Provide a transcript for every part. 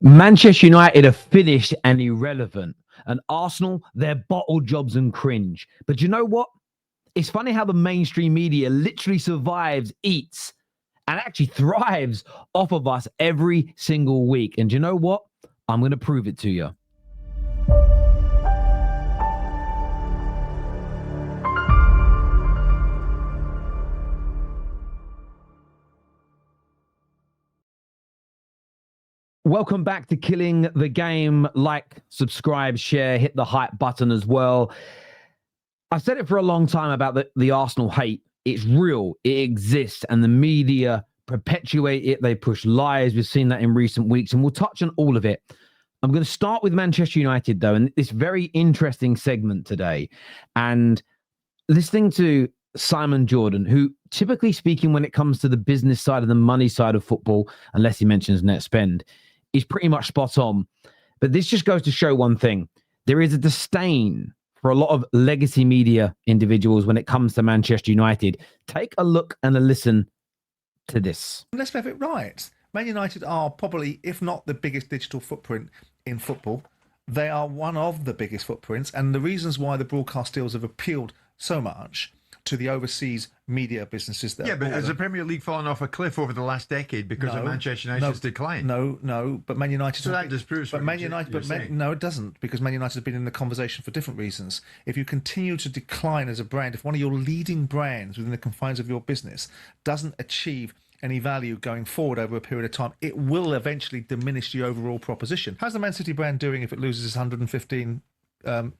Manchester United are finished and irrelevant. And Arsenal, they're bottle jobs and cringe. But you know what? It's funny how the mainstream media literally survives, eats, and actually thrives off of us every single week. And you know what? I'm going to prove it to you. Welcome back to Killing the Game. Like, subscribe, share, hit the hype button as well. I've said it for a long time about the Arsenal hate. It's real. It exists. And the media perpetuate it. They push lies. We've seen that in recent weeks. And we'll touch on all of it. I'm going to start with Manchester United, though, and this very interesting segment today. And listening to Simon Jordan, who, typically speaking, when it comes to the business side and the money side of football, unless he mentions net spend, is pretty much spot on. But this just goes to show one thing. There is a disdain for a lot of legacy media individuals when it comes to Manchester United. Take a look and a listen to this. Let's have it right. Man United are probably, if not the biggest digital footprint in football, they are one of the biggest footprints. And the reasons why the broadcast deals have appealed so much to the overseas media businesses. But has the Premier League fallen off a cliff over the last decade because of Manchester United's decline? No, but Man United... So that disproves what you're saying. No, it doesn't, because Man United have been in the conversation for different reasons. If you continue to decline as a brand, if one of your leading brands within the confines of your business doesn't achieve any value going forward over a period of time, it will eventually diminish the overall proposition. How's the Man City brand doing if it loses its 115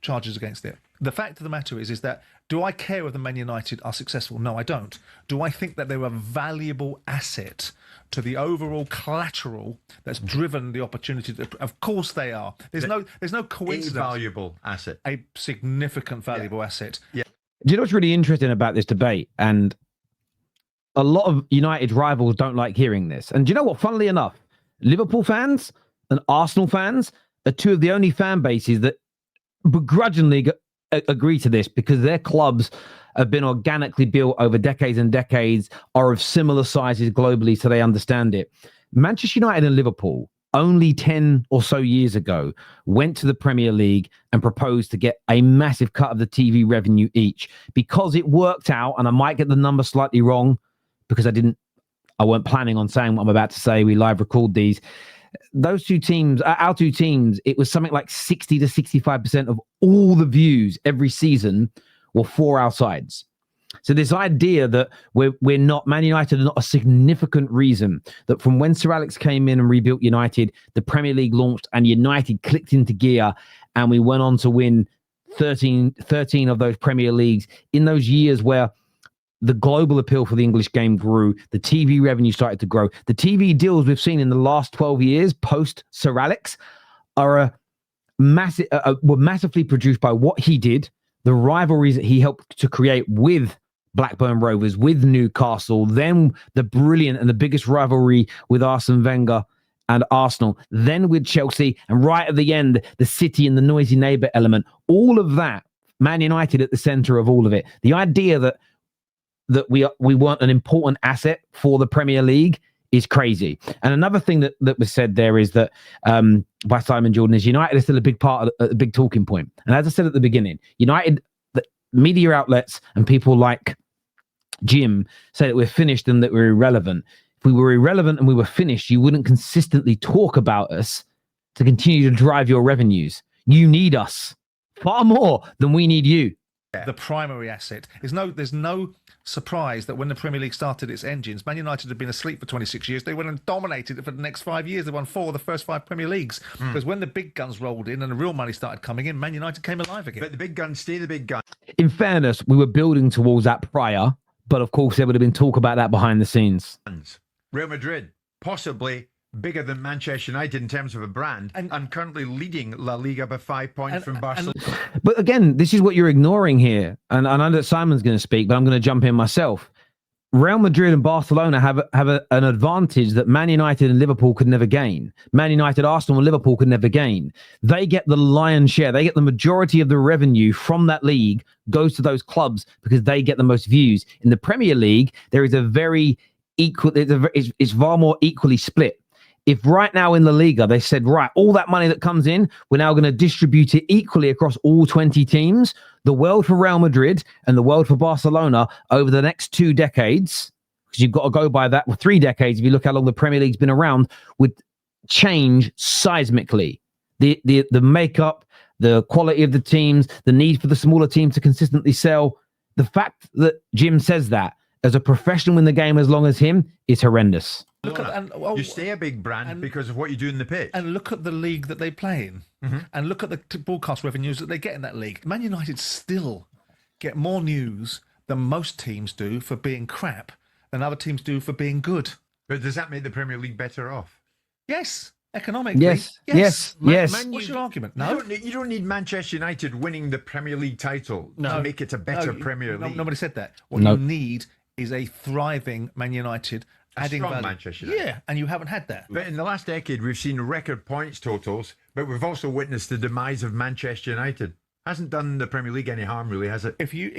charges against it? The fact of the matter is that, do I care whether Man United are successful? No, I don't. Do I think that they're a valuable asset to the overall collateral that's driven the opportunity? Of course they are. There's no coincidence. Invaluable asset. A significant valuable asset. Yeah. Do you know what's really interesting about this debate? And a lot of United rivals don't like hearing this. And do you know what? Funnily enough, Liverpool fans and Arsenal fans are two of the only fan bases that begrudgingly agree to this, because their clubs have been organically built over decades and decades, are of similar sizes globally, so they understand it. Manchester United and Liverpool, only 10 or so years ago, went to the Premier League and proposed to get a massive cut of the TV revenue each, because it worked out. And I might get the number slightly wrong, because I weren't planning on saying what I'm about to say. We live record these. Those two teams, our two teams, it was something like 60 to 65% of all the views every season were for our sides. So this idea that we're not, Man United are not a significant reason that from when Sir Alex came in and rebuilt United, the Premier League launched and United clicked into gear, and we went on to win 13 of those Premier Leagues in those years where the global appeal for the English game grew. The TV revenue started to grow. The TV deals we've seen in the last 12 years post Sir Alex are were massively produced by what he did, the rivalries that he helped to create with Blackburn Rovers, with Newcastle, then the brilliant and the biggest rivalry with Arsene Wenger and Arsenal, then with Chelsea, and right at the end, the City and the noisy neighbour element. All of that, Man United at the centre of all of it. The idea that we weren't an important asset for the Premier League is crazy. And another thing that was said there is that by Simon Jordan is United is still a big part of a big talking point. And as I said at the beginning, United, the media outlets and people like Jim say that we're finished and that we're irrelevant. If we were irrelevant and we were finished, you wouldn't consistently talk about us to continue to drive your revenues. You need us far more than we need you. The primary asset. There's no surprise that when the Premier League started its engines, Man United had been asleep for 26 years. They went and dominated it for the next 5 years. They won 4 of the first 5 Premier Leagues. Because when the big guns rolled in and the real money started coming in, Man United came alive again. But the big guns stay the big guns. In fairness, we were building towards that prior, but of course there would have been talk about that behind the scenes. Real Madrid, possibly bigger than Manchester United in terms of a brand, and currently leading La Liga by 5 points from Barcelona. But again, this is what you're ignoring here. And I know that Simon's going to speak, but I'm going to jump in myself. Real Madrid and Barcelona have an advantage that Man United and Liverpool could never gain. Man United, Arsenal and Liverpool could never gain. They get the lion's share. They get the majority of the revenue from that league goes to those clubs because they get the most views. In the Premier League, there is a very equal, it's far more equally split. If right now in La Liga, they said, right, all that money that comes in, we're now going to distribute it equally across all 20 teams, the world for Real Madrid and the world for Barcelona over the next 2 decades, because you've got to go by that, 3 decades, if you look how long the Premier League's been around, would change seismically. The makeup, the quality of the teams, the need for the smaller teams to consistently sell. The fact that Jim says that as a professional in the game as long as him is horrendous. Look at You stay a big brand because of what you do in the pitch. And look at the league that they play in. And look at the broadcast revenues that they get in that league. Man United still get more news than most teams do for being crap than other teams do for being good. But does that make the Premier League better off? Yes. Economically. Yes. What's your argument? No. You don't need Manchester United winning the Premier League title to make it a better Premier League. Nobody said that. What you need is a thriving Man United. Adding strong value. Manchester United. Yeah, and you haven't had that. But in the last decade, we've seen record points totals, but we've also witnessed the demise of Manchester United. Hasn't done the Premier League any harm, really, has it? If you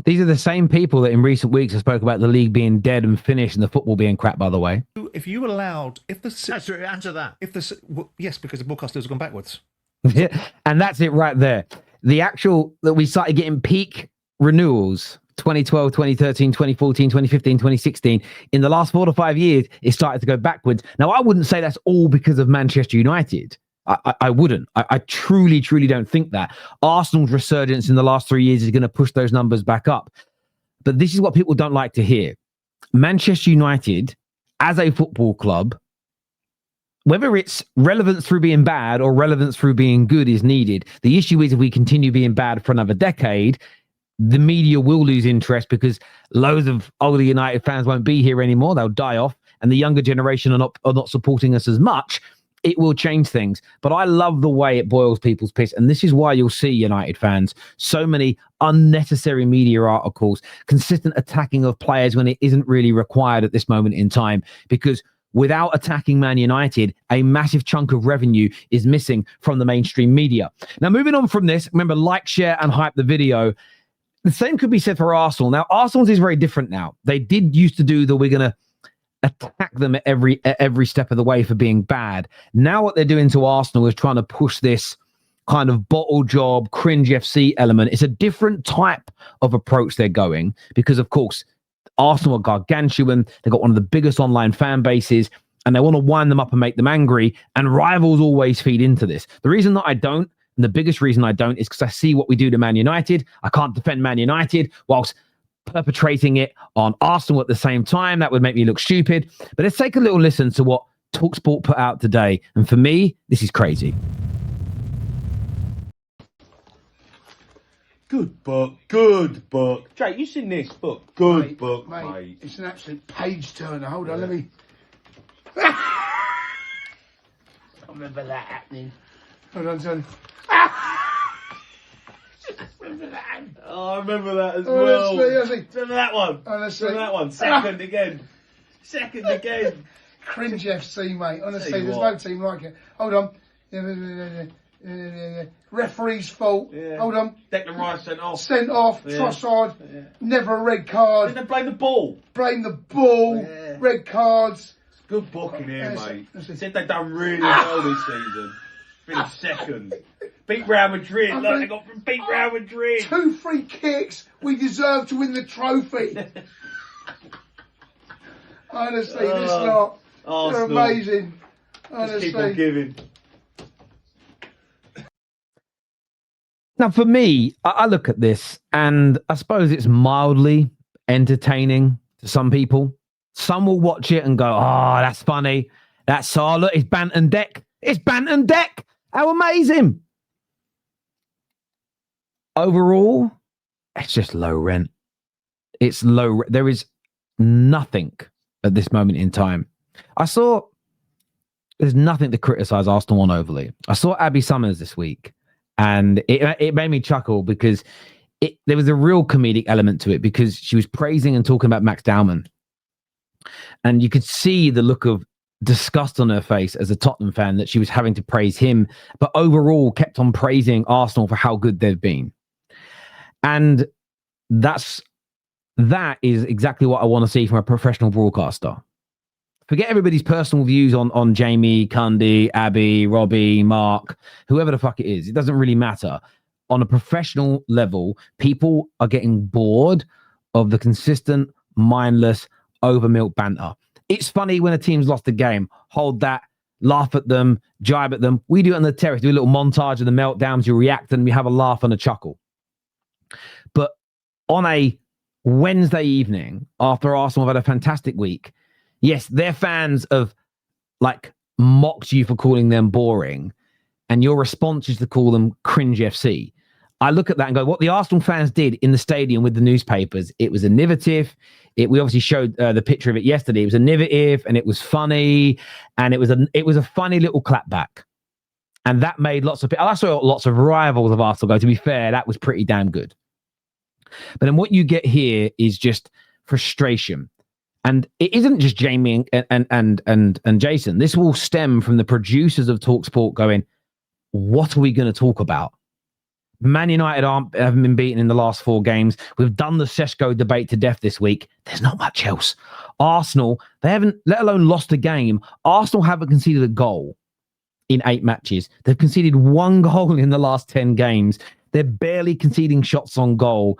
These are the same people that in recent weeks have spoke about the league being dead and finished and the football being crap, by the way. If you allowed, Answer that. Yes, because the broadcasters have gone backwards. And that's it right there. The actual that we started getting peak renewals 2012, 2013, 2014, 2015, 2016. In the last 4 to 5 years, it started to go backwards. Now, I wouldn't say that's all because of Manchester United. I wouldn't. I truly don't think that. Arsenal's resurgence in the last 3 years is going to push those numbers back up. But this is what people don't like to hear. Manchester United, as a football club, whether it's relevance through being bad or relevance through being good is needed. The issue is if we continue being bad for another decade, the media will lose interest because loads of older United fans won't be here anymore. They'll die off, and the younger generation are not supporting us as much. It will change things. But I love the way it boils people's piss. And this is why you'll see United fans, so many unnecessary media articles, consistent attacking of players when it isn't really required at this moment in time. Because without attacking Man United, a massive chunk of revenue is missing from the mainstream media. Now, moving on from this, remember, like, share, and hype the video. The same could be said for Arsenal. Now, Arsenal's is very different now. They did used to do that we're going to attack them at every step of the way for being bad. Now what they're doing to Arsenal is trying to push this kind of bottle job, cringe FC element. It's a different type of approach they're going because, of course, Arsenal are gargantuan. They've got one of the biggest online fan bases, and they want to wind them up and make them angry. And rivals always feed into this. The reason that I don't, and the biggest reason I don't, is because I see what we do to Man United. I can't defend Man United whilst perpetrating it on Arsenal at the same time. That would make me look stupid. But let's take a little listen to what TalkSPORT put out today. And for me, this is crazy. Good book, good book. Jake, you seen this book? Good book, mate. It's an absolute page turner. Hold on, let me. I remember that happening. Hold on, son. Oh, I remember that as well. Remember that one? Honestly. Remember that one? Second again. Second again. Cringe FC, mate. Honestly, Tell you there's what. no team like it. Hold on. Referee's fault. Yeah. Hold on. Declan Rice sent off. Sent off. Yeah. Trossard. Yeah. Never a red card. Didn't they blame the ball? Blame the ball. Yeah. Red cards. Good book in here, Yes. mate. Listen. Said they've done really well this season. Finished second. Beat Real Madrid. Look, they got beat Real Madrid. 2 free kicks. We deserve to win the trophy. Honestly, this lot. They're Arsenal. amazing. Just keep on Honestly. giving. Now, for me, I look at this and I suppose it's mildly entertaining to some people. Some will watch it and go, oh, that's funny. That's all. Look, it's Bantam Deck. It's Bantam Deck. How amazing. Overall, it's just low rent. It's low. There is nothing at this moment in time. There's nothing to criticize Arsenal on overly. I saw Abby Summers this week, and it made me chuckle because there was a real comedic element to it because she was praising and talking about Max Dowman. And you could see the look of disgust on her face as a Tottenham fan that she was having to praise him, but overall kept on praising Arsenal for how good they've been. And that is exactly what I want to see from a professional broadcaster. forget everybody's personal views on Jamie, Cundy, Abby, Robbie, Mark, whoever the fuck it is. It doesn't really matter. On a professional level, people are getting bored of the consistent, mindless, over-milk banter. It's funny when a team's lost a game. Hold that, laugh at them, jibe at them. We do it on the terrace, do a little montage of the meltdowns, you react, and we have a laugh and a chuckle. But on a Wednesday evening, after Arsenal have had a fantastic week, yes, their fans have like mocked you for calling them boring, and your response is to call them cringe FC. I look at that and go, what the Arsenal fans did in the stadium with the newspapers, it was innovative. We obviously showed the picture of it yesterday. It was innovative and it was funny, and it was a funny little clapback. And that made lots of people. I saw lots of rivals of Arsenal go. To be fair, that was pretty damn good. But then what you get here is just frustration. And it isn't just Jamie and Jason. This will stem from the producers of TalkSport going, what are we going to talk about? Man United haven't been beaten in the last 4 games. We've done the Šeško debate to death this week. There's not much else. Arsenal, they haven't, let alone lost a game. Arsenal haven't conceded a goal in 8 matches. They've conceded 1 goal in the last 10 games. They're barely conceding shots on goal.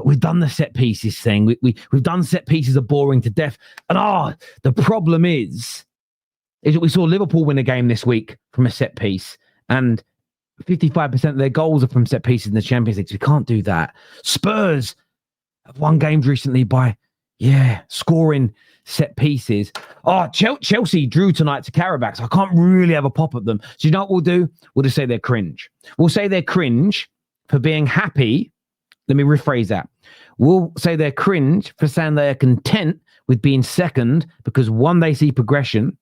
We've done the set pieces thing. We've done set pieces are boring to death. And the problem is that we saw Liverpool win a game this week from a set piece, and 55% of their goals are from set pieces in the Champions League. So we can't do that. Spurs have won games recently by, scoring set pieces. Chelsea drew tonight to Karabakh, so I can't really have a pop at them. So you know what we'll do? We'll just say they're cringe. We'll say they're cringe for being happy. Let me rephrase that. We'll say they're cringe for saying they are content with being second because 1, they see progression,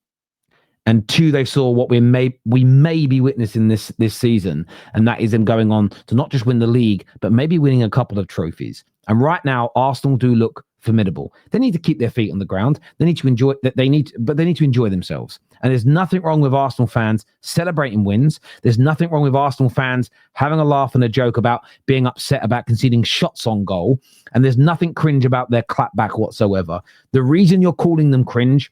and 2, they saw what we may be witnessing this season, and that is them going on to not just win the league, but maybe winning a couple of trophies. And right now, Arsenal do look formidable. They need to keep their feet on the ground. They need to enjoy that. They need to enjoy themselves. And there's nothing wrong with Arsenal fans celebrating wins. There's nothing wrong with Arsenal fans having a laugh and a joke about being upset about conceding shots on goal. And there's nothing cringe about their clapback whatsoever. The reason you're calling them cringe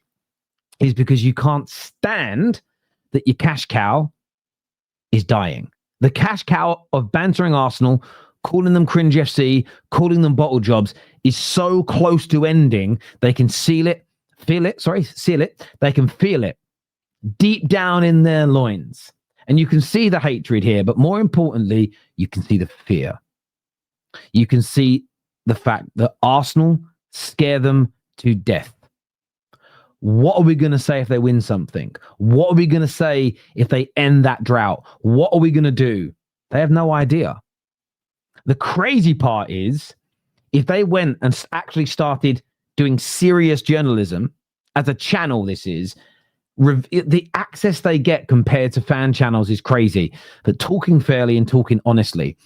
is because you can't stand that your cash cow is dying. The cash cow of bantering Arsenal, calling them cringe FC, calling them bottle jobs, is so close to ending, they can seal it. They can feel it deep down in their loins. And you can see the hatred here, but more importantly, you can see the fear. You can see the fact that Arsenal scare them to death. What are we going to say if they win something? What are we going to say if they end that drought? What are we going to do? They have no idea. The crazy part is, if they went and actually started doing serious journalism as a channel, the access they get compared to fan channels is crazy. But talking fairly and talking honestly,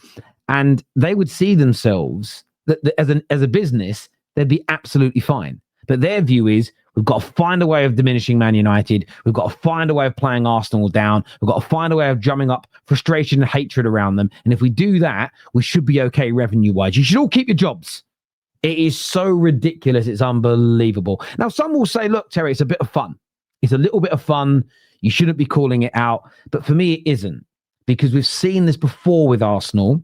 and they would see themselves that as a business, they'd be absolutely fine. But their view is, we've got to find a way of diminishing Man United. We've got to find a way of playing Arsenal down. We've got to find a way of drumming up frustration and hatred around them. And if we do that, we should be okay revenue-wise. You should all keep your jobs. It is so ridiculous. It's unbelievable. Now, some will say, look, Terry, it's a bit of fun. It's a little bit of fun. You shouldn't be calling it out. But for me, it isn't. Because we've seen this before with Arsenal.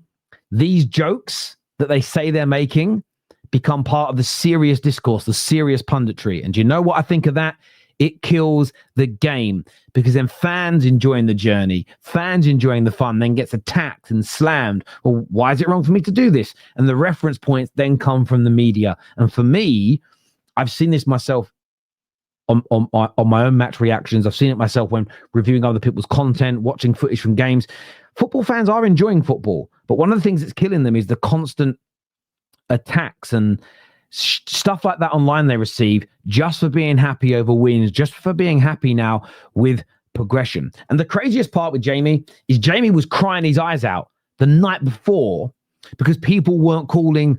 These jokes that they say they're making become part of the serious discourse, the serious punditry. And do you know what I think of that? It kills the game, because then fans enjoying the journey, fans enjoying the fun, then gets attacked and slammed. Well, why is it wrong for me to do this? And the reference points then come from the media. And for me, I've seen this myself on my own match reactions. I've seen it myself when reviewing other people's content, watching footage from games. Football fans are enjoying football, but one of the things that's killing them is the constant attacks and stuff like that online they receive just for being happy over wins, just for being happy now with progression. And the craziest part with Jamie is Jamie was crying his eyes out the night before because people weren't calling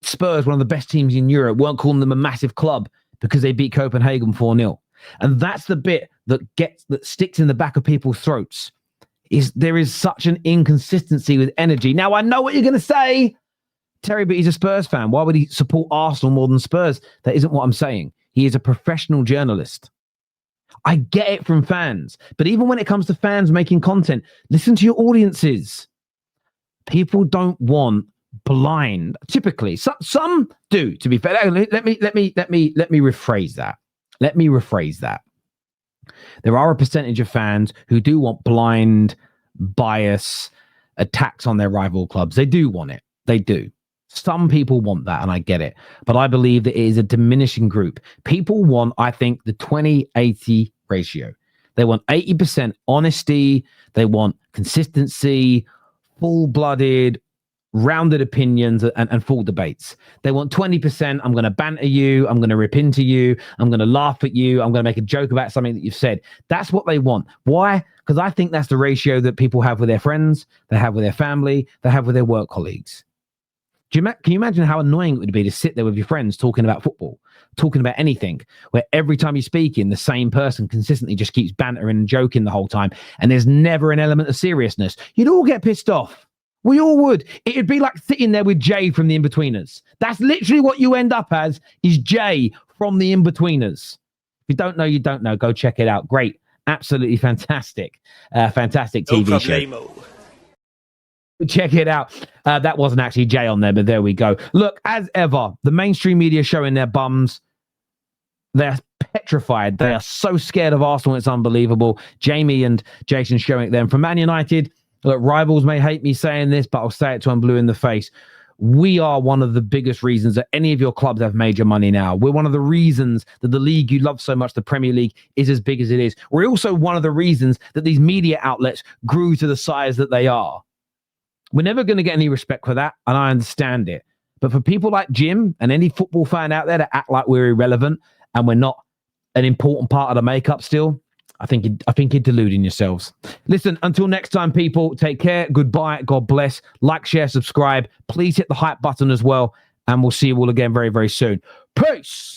Spurs one of the best teams in Europe, weren't calling them a massive club because they beat Copenhagen 4-0. And that's the bit that sticks in the back of people's throats, is there is such an inconsistency with energy. Now, I know what you're going to say, Terry, but he's a Spurs fan. Why would he support Arsenal more than Spurs? That isn't what I'm saying. He is a professional journalist. I get it from fans. But even when it comes to fans making content, listen to your audiences. People don't want blind. Typically, some do. To be fair, let me rephrase that. Let me rephrase that. There are a percentage of fans who do want blind bias attacks on their rival clubs. They do want it. They do. Some people want that, and I get it. But I believe that it is a diminishing group. People want, I think, the 20-80 ratio. They want 80% honesty. They want consistency, full-blooded, rounded opinions, and full debates. They want 20%. I'm going to banter you. I'm going to rip into you. I'm going to laugh at you. I'm going to make a joke about something that you've said. That's what they want. Why? Because I think that's the ratio that people have with their friends, they have with their family, they have with their work colleagues. Can you imagine how annoying it would be to sit there with your friends talking about football, talking about anything, where every time you speak in, the same person consistently just keeps bantering and joking the whole time, and there's never an element of seriousness? You'd all get pissed off. We all would. It'd be like sitting there with Jay from the In-Betweeners. That's literally what you end up as, is Jay from the In-Betweeners. If you don't know, you don't know. Go check it out. Great. Absolutely fantastic. Fantastic TV show. Check it out. That wasn't actually Jay on there, but there we go. Look, as ever, the mainstream media showing their bums. They're petrified. They are so scared of Arsenal. It's unbelievable. Jamie and Jason showing them. From Man United, look, rivals may hate me saying this, but I'll say it to them blue in the face. We are one of the biggest reasons that any of your clubs have major money now. We're one of the reasons that the league you love so much, the Premier League, is as big as it is. We're also one of the reasons that these media outlets grew to the size that they are. We're never going to get any respect for that, and I understand it. But for people like Jim and any football fan out there that act like we're irrelevant and we're not an important part of the makeup still, I think you're deluding yourselves. Listen, until next time, people, take care. Goodbye. God bless. Like, share, subscribe. Please hit the hype button as well, and we'll see you all again very, very soon. Peace.